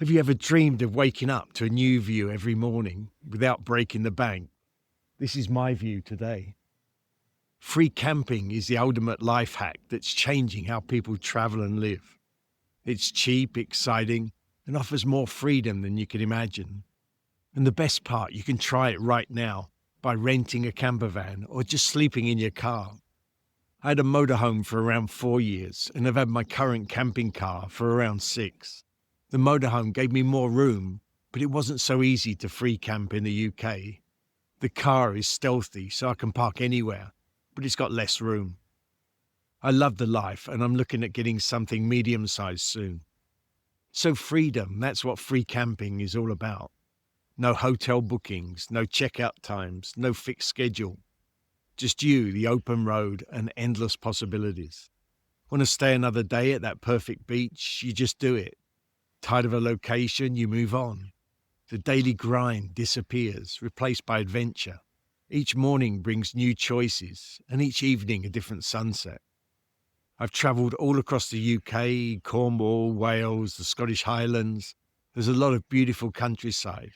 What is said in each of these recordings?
Have you ever dreamed of waking up to a new view every morning without breaking the bank? This is my view today. Free camping is the ultimate life hack that's changing how people travel and live. It's cheap, exciting, and offers more freedom than you can imagine. And the best part, you can try it right now by renting a campervan or just sleeping in your car. I had a motorhome for around 4 years and I've had my current camping car for around 6. The motorhome gave me more room, but it wasn't so easy to free camp in the UK. The car is stealthy, so I can park anywhere, but it's got less room. I love the life and I'm looking at getting something medium-sized soon. So freedom, that's what free camping is all about. No hotel bookings, no checkout times, no fixed schedule. Just you, the open road, and endless possibilities. Want to stay another day at that perfect beach? You just do it. Tired of a location? You move on. The daily grind disappears, replaced by adventure. Each morning brings new choices, and each evening a different sunset. I've travelled all across the UK, Cornwall, Wales, the Scottish Highlands. There's a lot of beautiful countryside.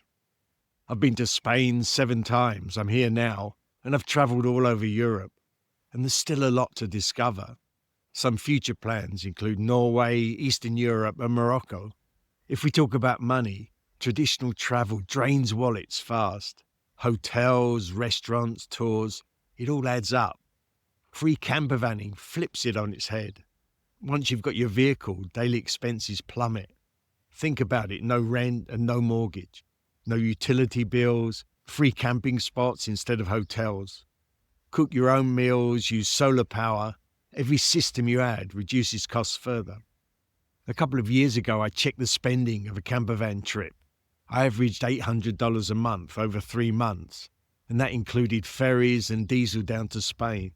I've been to Spain 7 times. I'm here now. And I've travelled all over Europe, and there's still a lot to discover. Some future plans include Norway, Eastern Europe, and Morocco. If we talk about money, traditional travel drains wallets fast. Hotels, restaurants, tours, it all adds up. Free campervanning flips it on its head. Once you've got your vehicle, daily expenses plummet. Think about it, no rent and no mortgage, no utility bills, free camping spots instead of hotels. Cook your own meals, use solar power. Every system you add reduces costs further. A couple of years ago, I checked the spending of a campervan trip. I averaged $800 a month over 3 months, and that included ferries and diesel down to Spain.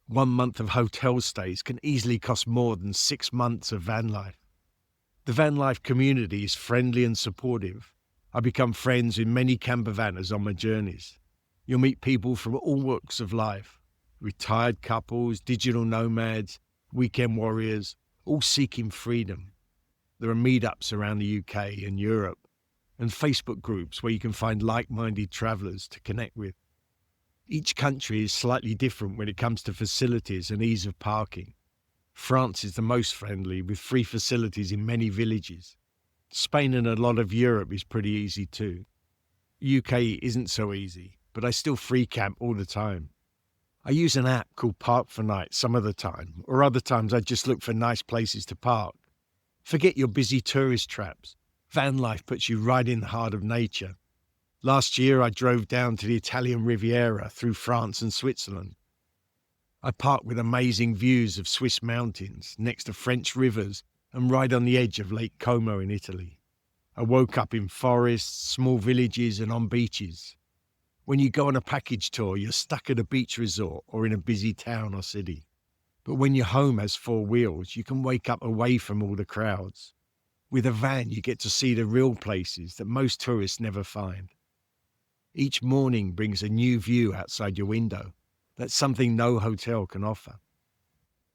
1 month of hotel stays can easily cost more than 6 months of van life. The van life community is friendly and supportive. I become friends with many campervanners on my journeys. You'll meet people from all walks of life, retired couples, digital nomads, weekend warriors, all seeking freedom. There are meetups around the UK and Europe, and Facebook groups where you can find like-minded travellers to connect with. Each country is slightly different when it comes to facilities and ease of parking. France is the most friendly, with free facilities in many villages. Spain and a lot of Europe is pretty easy too. UK isn't so easy, but I still free camp all the time. I use an app called Park for Night some of the time, or other times I just look for nice places to park. Forget your busy tourist traps. Van life puts you right in the heart of nature. Last year I drove down to the Italian Riviera through France and Switzerland. I parked with amazing views of Swiss mountains, next to French rivers, and right on the edge of Lake Como in Italy. I woke up in forests, small villages, and on beaches. When you go on a package tour, you're stuck at a beach resort or in a busy town or city. But when your home has 4 wheels, you can wake up away from all the crowds. With a van, you get to see the real places that most tourists never find. Each morning brings a new view outside your window. That's something no hotel can offer.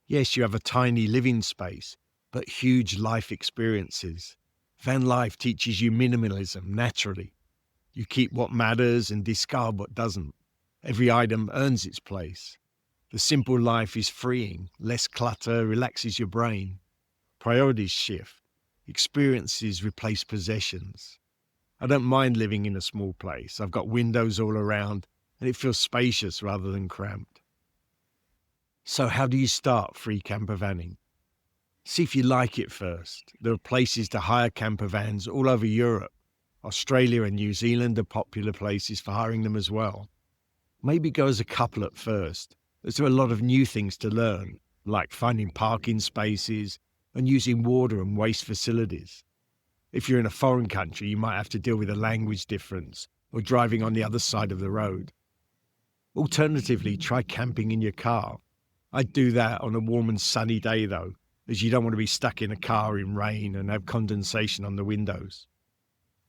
Yes, you have a tiny living space, but huge life experiences. Van life teaches you minimalism naturally. You keep what matters and discard what doesn't. Every item earns its place. The simple life is freeing, less clutter, relaxes your brain. Priorities shift. Experiences replace possessions. I don't mind living in a small place. I've got windows all around, and it feels spacious rather than cramped. So how do you start free campervanning? See if you like it first. There are places to hire campervans all over Europe. Australia and New Zealand are popular places for hiring them as well. Maybe go as a couple at first, as there are a lot of new things to learn, like finding parking spaces and using water and waste facilities. If you're in a foreign country, you might have to deal with a language difference or driving on the other side of the road. Alternatively, try camping in your car. I'd do that on a warm and sunny day though, as you don't want to be stuck in a car in rain and have condensation on the windows.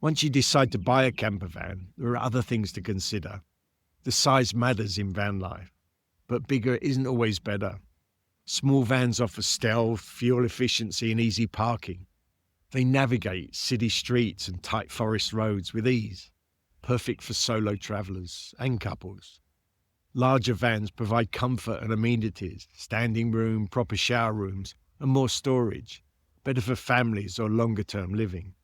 Once you decide to buy a campervan, there are other things to consider. The size matters in van life, but bigger isn't always better. Small vans offer stealth, fuel efficiency and easy parking. They navigate city streets and tight forest roads with ease, perfect for solo travelers and couples. Larger vans provide comfort and amenities, standing room, proper shower rooms, and more storage, better for families or longer-term living.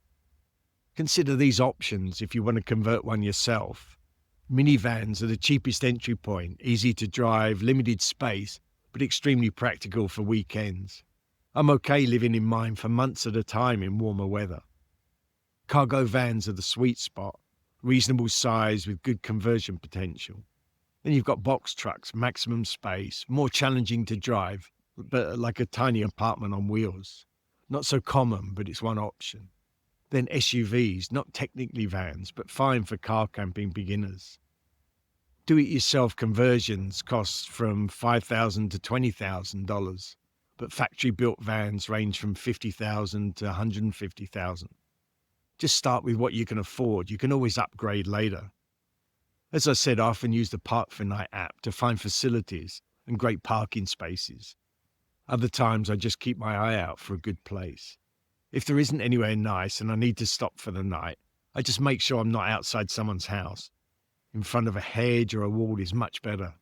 Consider these options if you want to convert one yourself. Minivans are the cheapest entry point, easy to drive, limited space, but extremely practical for weekends. I'm okay living in mine for months at a time in warmer weather. Cargo vans are the sweet spot, reasonable size with good conversion potential. Then you've got box trucks, maximum space, more challenging to drive, but like a tiny apartment on wheels. Not so common, but it's one option. Then SUVs, not technically vans, but fine for car camping beginners. Do-it-yourself conversions cost from $5,000 to $20,000, but factory-built vans range from $50,000 to $150,000. Just start with what you can afford. You can always upgrade later. As I said, I often use the Park for Night app to find facilities and great parking spaces. Other times I just keep my eye out for a good place. If there isn't anywhere nice and I need to stop for the night, I just make sure I'm not outside someone's house. In front of a hedge or a wall is much better.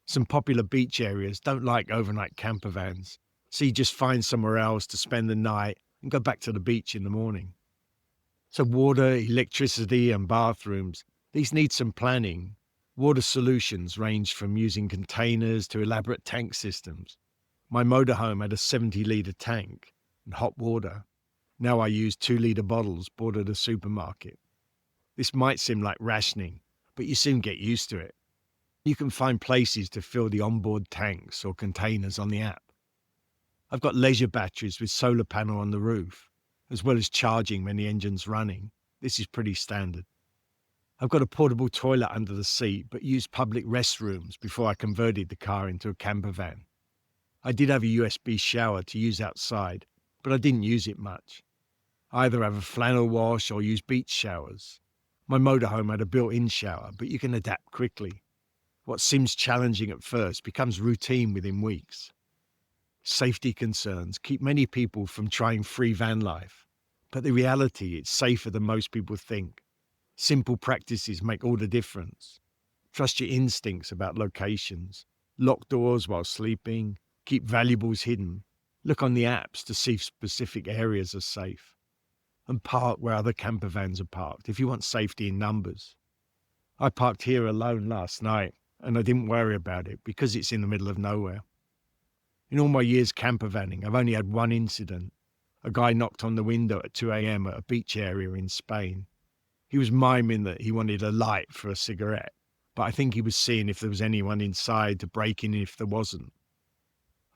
Some popular beach areas don't like overnight camper vans, so you just find somewhere else to spend the night and go back to the beach in the morning. So water, electricity and bathrooms, these need some planning. Water solutions range from using containers to elaborate tank systems. My motorhome had a 70-litre tank and hot water. Now I use 2-litre bottles bought at a supermarket. This might seem like rationing, but you soon get used to it. You can find places to fill the onboard tanks or containers on the app. I've got leisure batteries with solar panel on the roof, as well as charging when the engine's running. This is pretty standard. I've got a portable toilet under the seat, but used public restrooms before I converted the car into a camper van. I did have a USB shower to use outside, but I didn't use it much. I either have a flannel wash or use beach showers. My motorhome had a built-in shower, but you can adapt quickly. What seems challenging at first becomes routine within weeks. Safety concerns keep many people from trying free van life, but the reality it's safer than most people think. Simple practices make all the difference. Trust your instincts about locations. Lock doors while sleeping. Keep valuables hidden. Look on the apps to see if specific areas are safe. And park where other camper vans are parked if you want safety in numbers. I parked here alone last night, and I didn't worry about it because it's in the middle of nowhere. In all my years campervanning, I've only had one incident. A guy knocked on the window at 2 a.m. at a beach area in Spain. He was miming that he wanted a light for a cigarette, but I think he was seeing if there was anyone inside to break in if there wasn't.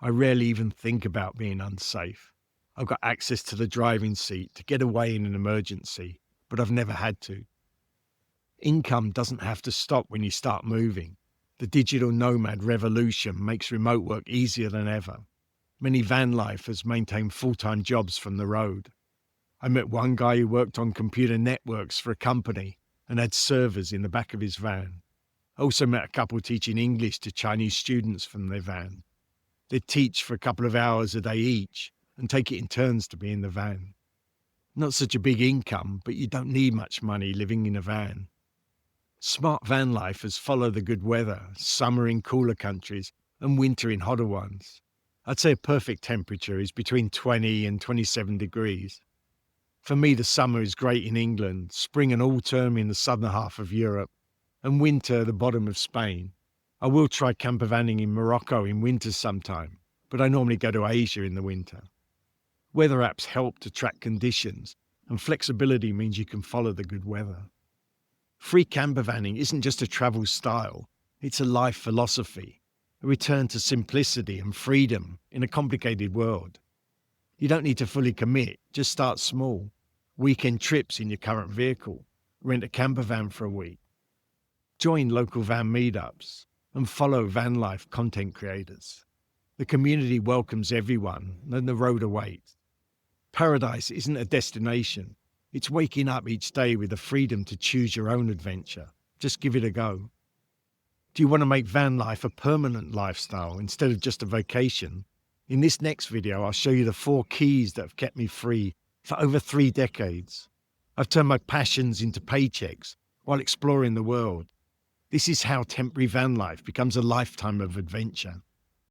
I rarely even think about being unsafe. I've got access to the driving seat to get away in an emergency, but I've never had to. Income doesn't have to stop when you start moving. The digital nomad revolution makes remote work easier than ever. Many van lifers maintain full-time jobs from the road. I met one guy who worked on computer networks for a company and had servers in the back of his van. I also met a couple teaching English to Chinese students from their van. They'd teach for a couple of hours a day each and take it in turns to be in the van. Not such a big income, but you don't need much money living in a van. Smart van lifers follow the good weather, summer in cooler countries and winter in hotter ones. I'd say a perfect temperature is between 20 and 27 degrees. For me, the summer is great in England, spring and autumn in the southern half of Europe, and winter the bottom of Spain. I will try campervanning in Morocco in winter sometime, but I normally go to Asia in the winter. Weather apps help to track conditions, and flexibility means you can follow the good weather. Free campervanning isn't just a travel style, it's a life philosophy, a return to simplicity and freedom in a complicated world. You don't need to fully commit, just start small. Weekend trips in your current vehicle, rent a campervan for a week. Join local van meetups and follow van life content creators. The community welcomes everyone and the road awaits. Paradise isn't a destination. It's waking up each day with the freedom to choose your own adventure. Just give it a go. Do you want to make van life a permanent lifestyle instead of just a vacation? In this next video, I'll show you the 4 keys that have kept me free For over 3 decades, I've turned my passions into paychecks while exploring the world. This is how temporary van life becomes a lifetime of adventure.